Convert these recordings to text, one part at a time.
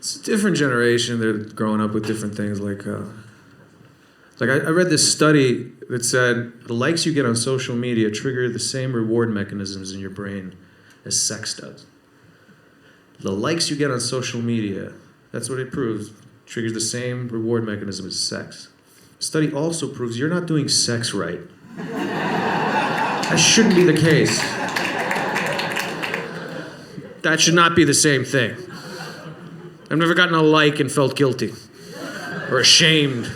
It's a different generation. They're growing up with different things. I read this study that said the likes you get on social media trigger the same reward mechanisms in your brain as sex does. The likes you get on social media, that's what it proves, triggers the same reward mechanism as sex. The study also proves you're not doing sex right. That shouldn't be the case. That should not be the same thing. I've never gotten a like and felt guilty or ashamed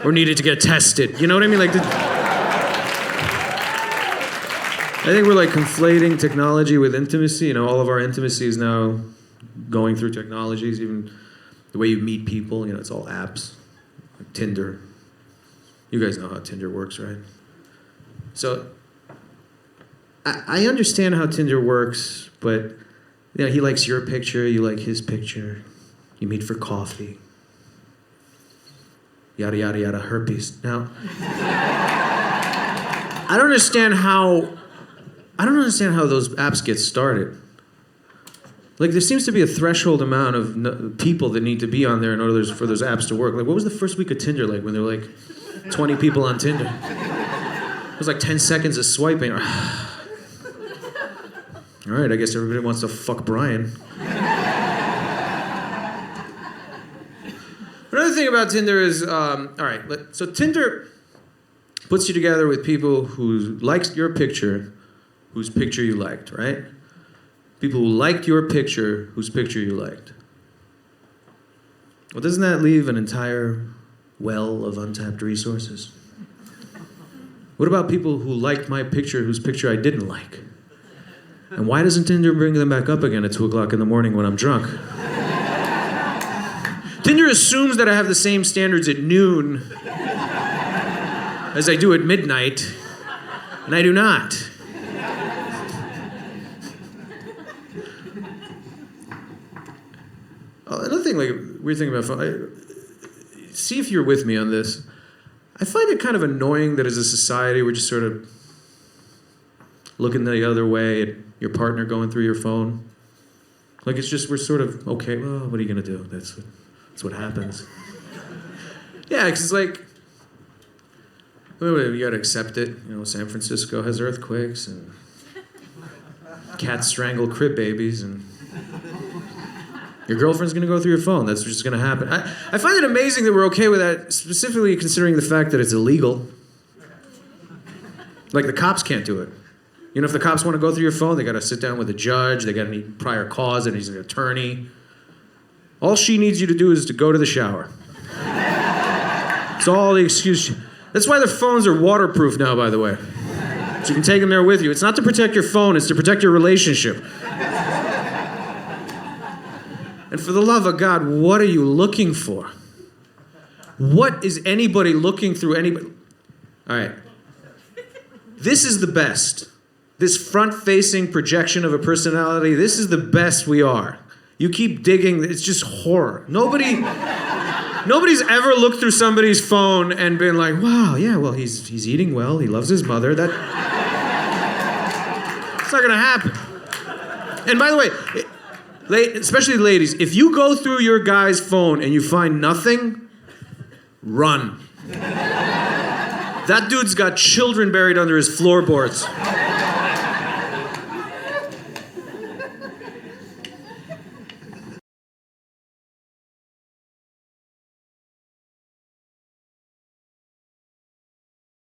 or needed to get tested. You know what I mean? I think we're conflating technology with intimacy. All of our intimacy is now going through technologies, even the way you meet people, it's all apps, like Tinder. You guys know how Tinder works, right? So I understand how Tinder works, but he likes your picture, you like his picture, you meet for coffee. Yada, yada, yada, herpes. Now, I don't understand how those apps get started. There seems to be a threshold amount of people that need to be on there in order for those apps to work. What was the first week of Tinder like when there were 20 people on Tinder? It was 10 seconds of swiping. All right, I guess everybody wants to fuck Brian. Another thing about Tinder is, so Tinder puts you together with people who liked your picture, whose picture you liked, right? People who liked your picture, whose picture you liked. Well, doesn't that leave an entire well of untapped resources? What about people who liked my picture, whose picture I didn't like? And why doesn't Tinder bring them back up again at 2 o'clock in the morning when I'm drunk? Tinder assumes that I have the same standards at noon as I do at midnight, and I do not. Another thing, weird thing about phone, see if you're with me on this. I find it kind of annoying that as a society we're just sort of looking the other way at your partner going through your phone. It's just, we're sort of, okay, well, what are you going to do? That's what happens. Yeah, because you got to accept it. San Francisco has earthquakes and cats strangle crib babies and your girlfriend's going to go through your phone. That's just going to happen. I find it amazing that we're okay with that, specifically considering the fact that it's illegal. The cops can't do it. If the cops want to go through your phone, they got to sit down with a judge. They got to need prior cause, and he's an attorney. All she needs you to do is to go to the shower. It's all the excuse. That's why their phones are waterproof now, by the way. So you can take them there with you. It's not to protect your phone, it's to protect your relationship. And for the love of God, what are you looking for? What is anybody looking through anybody? All right. This is the best. This front-facing projection of a personality, this is the best we are. You keep digging, it's just horror. Nobody's ever looked through somebody's phone and been like, wow, yeah, well, he's eating well, he loves his mother. It's not gonna happen. And by the way, especially ladies, if you go through your guy's phone and you find nothing, run. That dude's got children buried under his floorboards.